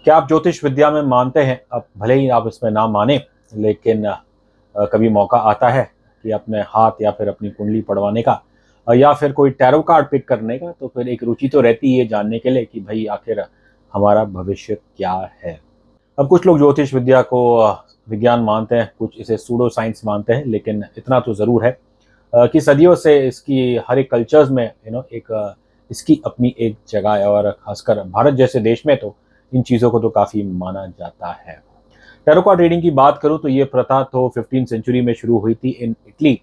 क्या आप ज्योतिष विद्या में मानते हैं? अब भले ही आप इसमें ना माने, लेकिन कभी मौका आता है कि अपने हाथ या फिर अपनी कुंडली पढ़वाने का या फिर कोई टैरो कार्ड पिक करने का, तो फिर एक रुचि तो रहती है जानने के लिए कि भाई आखिर हमारा भविष्य क्या है। अब कुछ लोग ज्योतिष विद्या को विज्ञान मानते हैं, कुछ इसे सूडो साइंस मानते हैं, लेकिन इतना तो ज़रूर है कि सदियों से इसकी हर एक कल्चर्स में एक इसकी अपनी एक जगह है, और खासकर भारत जैसे देश में तो इन चीज़ों को तो काफ़ी माना जाता है। टैरो कार्ड रीडिंग की बात करूँ तो ये प्रथा तो 15वीं सेंचुरी में शुरू हुई थी इन इटली,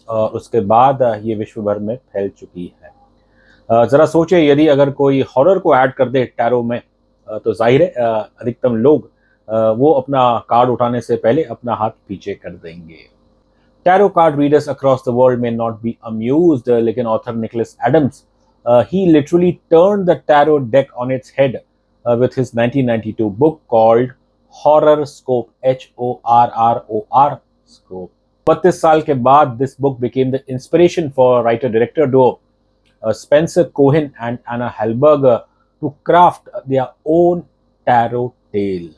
और उसके बाद ये विश्व भर में फैल चुकी है। ज़रा सोचिए, यदि अगर कोई हॉरर को ऐड कर दे टैरो में, तो ज़ाहिर है अधिकतम लोग वो अपना कार्ड उठाने से पहले अपना हाथ पीछे कर देंगे। Tarot card readers across the world may not be amused, लेकिन author Nicholas Adams he literally turned the tarot deck on its head with his 1992 book called Horror Scope, HORROR Scope. 32 साल के बाद this book became the inspiration for writer-director duo Spencer Cohen and Anna Hellberg to craft their own tarot tale.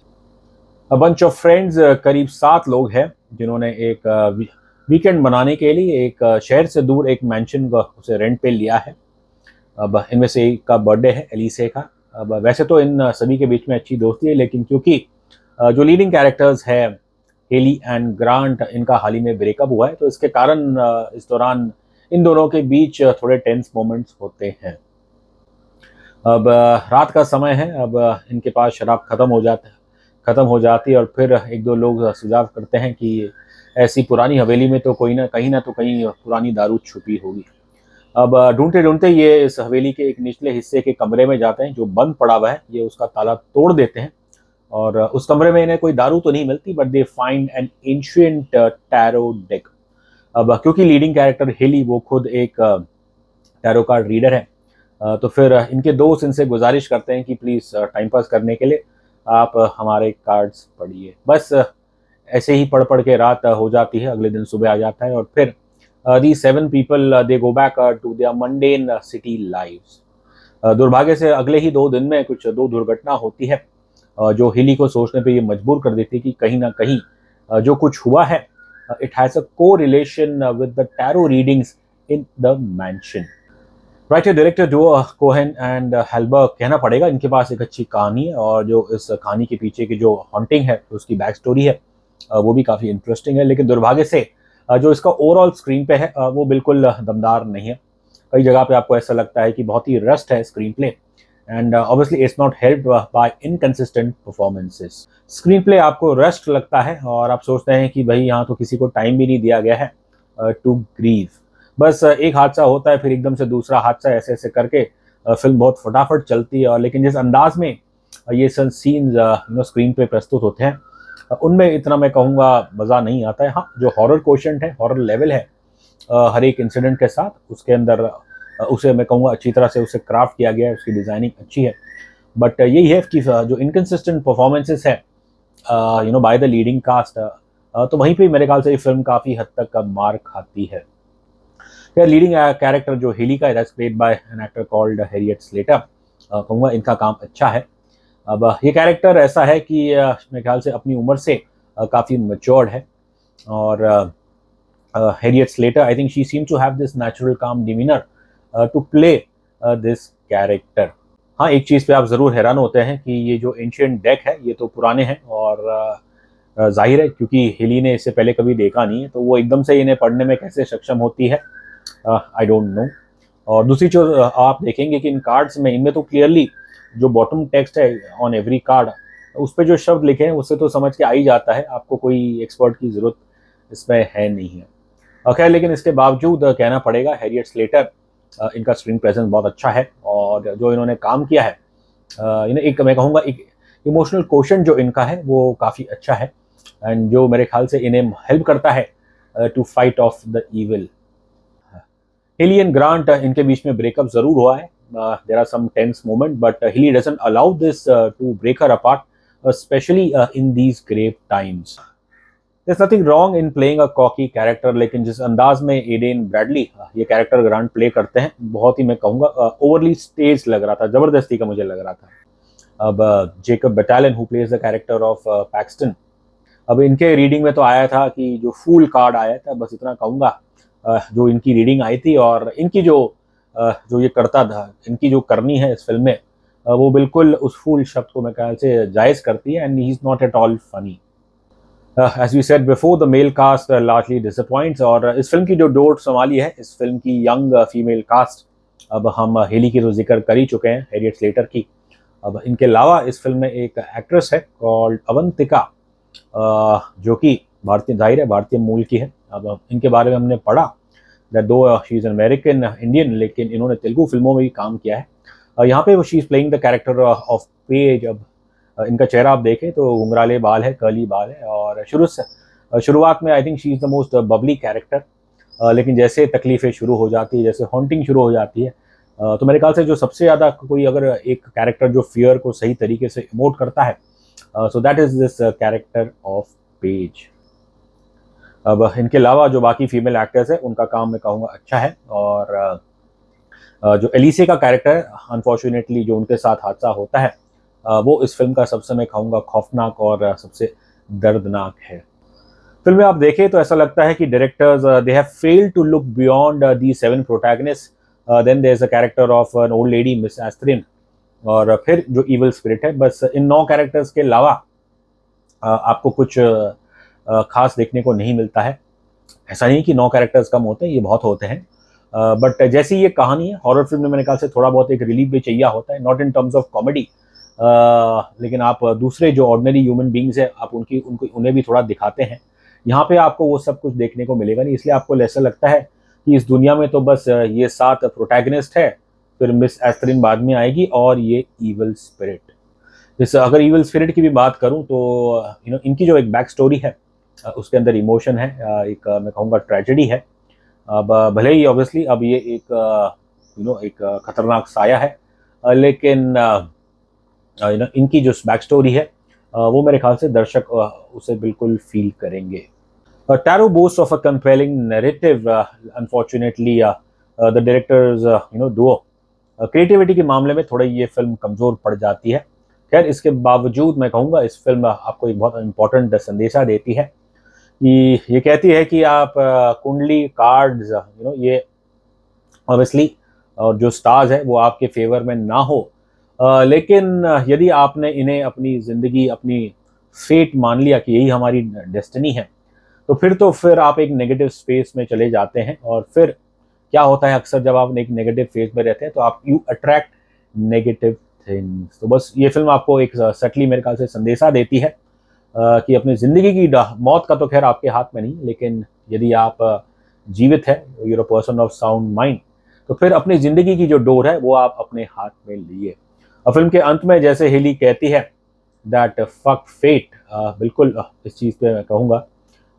A bunch of friends, करीब 7 लोग हैं जिन्होंने एक weekend मनाने के लिए एक शहर से दूर एक मैंशन उसे रेंट पे लिया है। अब इनमें से एक का बर्थडे है, एलिसे का। अब वैसे तो इन सभी के बीच में अच्छी दोस्ती है, लेकिन क्योंकि जो लीडिंग कैरेक्टर्स है हेली एंड ग्रांट, इनका हाल ही में ब्रेकअप हुआ है, तो इसके कारण इस दौरान इन दोनों के बीच थोड़े टेंस मोमेंट्स होते हैं। अब रात का समय है, अब इनके पास शराब ख़त्म हो जाती है, और फिर एक दो लोग सुझाव करते हैं कि ऐसी पुरानी हवेली में तो कोई ना तो कहीं पुरानी दारू छुपी होगी। अब ढूंढते ढूंढते ये इस हवेली के एक निचले हिस्से के कमरे में जाते हैं जो बंद पड़ा हुआ है। ये उसका ताला तोड़ देते हैं, और उस कमरे में इन्हें कोई दारू तो नहीं मिलती, but they find N ancient tarot deck. अब क्योंकि लीडिंग कैरेक्टर हेली वो खुद एक टैरो कार्ड रीडर है, तो फिर इनके दोस्त इनसे गुजारिश करते हैं कि प्लीज़ टाइम पास करने के लिए आप हमारे कार्ड्स पढ़िए। बस ऐसे ही पढ़ पढ़ के रात हो जाती है, अगले दिन सुबह आ जाता है, और फिर the 7 people they go back to their mundane city lives. दुर्भाग्य से अगले ही 2 दिन में कुछ 2 दुर्घटना होती है, जो हिली को सोचने पे ये मजबूर कर देती है कि कहीं ना कहीं जो कुछ हुआ है इट हैज़ अ को relation with the tarot readings in the mention. Writer director जो कोहेन एंड हेल्बर्ग, कहना पड़ेगा इनके पास एक अच्छी कहानी है, और जो इस कहानी के पीछे की जो हॉन्टिंग है, उसकी बैक स्टोरी है, वो भी काफ़ी इंटरेस्टिंग है। लेकिन दुर्भाग्य से जो इसका ओवरऑल स्क्रीन पे है वो बिल्कुल दमदार नहीं है। कई जगह पे आपको ऐसा लगता है कि बहुत ही रस्ट है screen play, and obviously it's not helped bye inconsistent performances. Screen play आपको रस्ट लगता है, और आप सोचते हैं कि भाई यहाँ तो किसी को टाइम भी नहीं दिया गया है टू ग्रीव। बस एक हादसा होता है, फिर एकदम से दूसरा हादसा, ऐसे ऐसे करके फिल्म बहुत फटाफट चलती है। और लेकिन जिस अंदाज में ये सब सीन्स स्क्रीन पे प्रस्तुत होते हैं, उनमें इतना मैं कहूँगा मज़ा नहीं आता है। हाँ, जो हॉरर क्वोशंट है, हॉरर लेवल है हर एक इंसिडेंट के साथ, उसके अंदर उसे मैं कहूँगा अच्छी तरह से उसे क्राफ्ट किया गया है, उसकी डिज़ाइनिंग अच्छी है। बट यही है कि जो इनकन्सिस्टेंट परफॉर्मेंसेस है बाय द लीडिंग कास्ट, तो वहीं पे मेरे ख्याल से ये फिल्म काफ़ी हद तक का मार खाती है। या लीडिंग कैरेक्टर जो हेली का है, played by an actor called Harriet Slater, कहूँगा इनका काम अच्छा है। अब ये कैरेक्टर ऐसा है कि मेरे ख्याल से अपनी उम्र से काफ़ी मैच्योर्ड है, और Harriet Slater, I think she seem to have this natural calm demeanour to play this character. हाँ, एक चीज़ पे आप ज़रूर हैरान होते हैं कि ये जो एंशिएंट डेक है ये तो पुराने हैं, और जाहिर है क्योंकि हेली ने इससे पहले कभी देखा नहीं है, तो वो एकदम से इन्हें पढ़ने में कैसे सक्षम होती है, आई डोंट नो। और दूसरी चीज़ आप देखेंगे कि इन कार्ड्स में, इनमें तो क्लियरली जो बॉटम टेक्स्ट है ऑन एवरी कार्ड, उस पर जो शब्द लिखे हैं उससे तो समझ के आ ही जाता है, आपको कोई एक्सपर्ट की ज़रूरत इसमें है नहीं है। खैर, लेकिन इसके बावजूद कहना पड़ेगा हैरियट स्लेटर, इनका स्क्रीन प्रेजेंस बहुत अच्छा है, और जो इन्होंने काम किया है इन्हें एक मैं कहूँगा एक इमोशनल क्वोशंट जो इनका है वो काफ़ी अच्छा है, एंड जो मेरे ख्याल से इन्हें हेल्प करता है to fight off the evil. Hiley and Grant, इनके बीच में ब्रेकअप जरूर हुआ है। There are some tense moment, but Hiley doesn't allow this to break her apart, especially in these grave times. There nothing wrong in playing a cocky character, लेकिन जिस अंदाज में एडेन ब्रैडली ये कैरेक्टर ग्रांट प्ले करते हैं, बहुत ही मैं कहूँगा ओवरली स्टेज लग रहा था, जबरदस्ती का मुझे लग रहा था। अब Jacob battalion who plays the character of Paxton, अब इनके रीडिंग में तो आया था कि जो फूल कार्ड आया था, बस इतना कहूँगा। जो इनकी रीडिंग आई थी और इनकी जो ये करता था, इनकी जो करनी है इस फिल्म में, वो बिल्कुल उस फूल शब्द को मैं ख्याल से जायज़ करती है, and he is not at all funny. As we said before, the male cast largely disappoints, और इस फिल्म की जो डोर संभाली है, इस फिल्म की यंग फीमेल कास्ट, अब हम हेली की तो जिक्र कर ही चुके हैं, हैरियट स्लेटर की। अब इनके अलावा इस फिल्म में एक एक्ट्रेस है कॉल्ड अवंतिका, जो कि भारतीय, जाहिर है भारतीय मूल की है। अब इनके बारे में हमने पढ़ा दैट दो शी इज़ अमेरिकन इंडियन, लेकिन इन्होंने तेलुगु फिल्मों में भी काम किया है। यहाँ पे वो she is playing the character of page. अब इनका चेहरा आप देखें तो घुंघराले बाल है, कर्ली बाल है, और शुरुआत में आई think she is the most Babli character, लेकिन जैसे तकलीफ़ें शुरू हो जाती है, जैसे हॉन्टिंग शुरू हो जाती है, तो मेरे ख्याल से जो सबसे ज़्यादा कोई अगर एक कैरेक्टर जो फियर को सही तरीके से इमोट करता है, so that is this character of page. अब इनके अलावा जो बाकी फीमेल एक्टर्स है उनका काम मैं कहूँगा अच्छा है, और जो एलिसे का कैरेक्टर है, अनफॉर्चुनेटली जो उनके साथ हादसा होता है, वो इस फिल्म का सबसे मैं कहूँगा खौफनाक और सबसे दर्दनाक है। फिल्म में आप देखें तो ऐसा लगता है कि directors they have failed to look beyond the 7 protagonist. Then there is a character of an old lady miss Astrin, और फिर जो इविल स्पिरिट है। बस इन 9 कैरेक्टर्स के अलावा आपको कुछ खास देखने को नहीं मिलता है। ऐसा नहीं कि 9 कैरेक्टर्स कम होते हैं, ये बहुत होते हैं, बट जैसी ये कहानी है हॉरर फिल्म में, मेरे ख्याल से थोड़ा बहुत एक रिलीफ भी चाहिए होता है, not in terms of comedy, लेकिन आप दूसरे जो ऑर्डिनरी ह्यूमन बींग्स है, आप उन्हें भी थोड़ा दिखाते हैं। यहाँ पे आपको वो सब कुछ देखने को मिलेगा नहीं, इसलिए आपको ऐसा लगता है कि इस दुनिया में तो बस ये 7 प्रोटैगनिस्ट है, फिर मिस एस्ट्रिन बाद में आएगी और ये इविल स्पिरिट। जैसे अगर इविल स्पिरिट की भी बात करूँ तो इनकी जो एक बैक स्टोरी है, उसके अंदर इमोशन है, एक मैं कहूँगा ट्रेजेडी है। अब भले ही ऑब्वियसली अब ये एक खतरनाक साया है, लेकिन इनकी जो बैक स्टोरी है, वो मेरे ख्याल से दर्शक उसे बिल्कुल फील करेंगे। Tarot boast of a compelling narrative, unfortunately the directors Duo creativity के मामले में थोड़ी ये फिल्म कमज़ोर पड़ जाती है। खैर इसके बावजूद मैं कहूँगा इस फिल्म आपको एक बहुत इंपॉर्टेंट संदेशा देती है, कि ये कहती है कि आप कुंडली कार्ड्स, ये ऑब्वियसली और जो स्टार्स है वो आपके फेवर में ना हो, लेकिन यदि आपने इन्हें अपनी ज़िंदगी, अपनी फेट मान लिया कि यही हमारी डेस्टिनी है, तो फिर आप एक नेगेटिव स्पेस में चले जाते हैं। और फिर क्या होता है, अक्सर जब आप एक नेगेटिव फेज में रहते हैं तो आप यू अट्रैक्ट नेगेटिव थिंग्स। तो बस ये फिल्म आपको एक सटली मेरे ख्याल से संदेशा देती है, कि अपनी ज़िंदगी की मौत का तो खैर आपके हाथ में नहीं, लेकिन यदि आप जीवित है, you're a person of sound mind, तो फिर अपनी ज़िंदगी की जो डोर है वो आप अपने हाथ में लिए। और फिल्म के अंत में जैसे हेली कहती है दैट फक फेट, बिल्कुल इस चीज़ पे मैं कहूँगा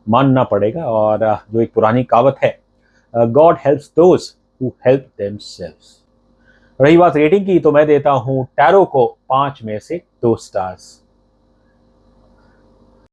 मानना पड़ेगा। और जो एक पुरानी कहावत है, God helps those who help themselves. रही बात रेटिंग की, तो मैं देता हूँ टैरो को 5 में से 2 स्टार्स।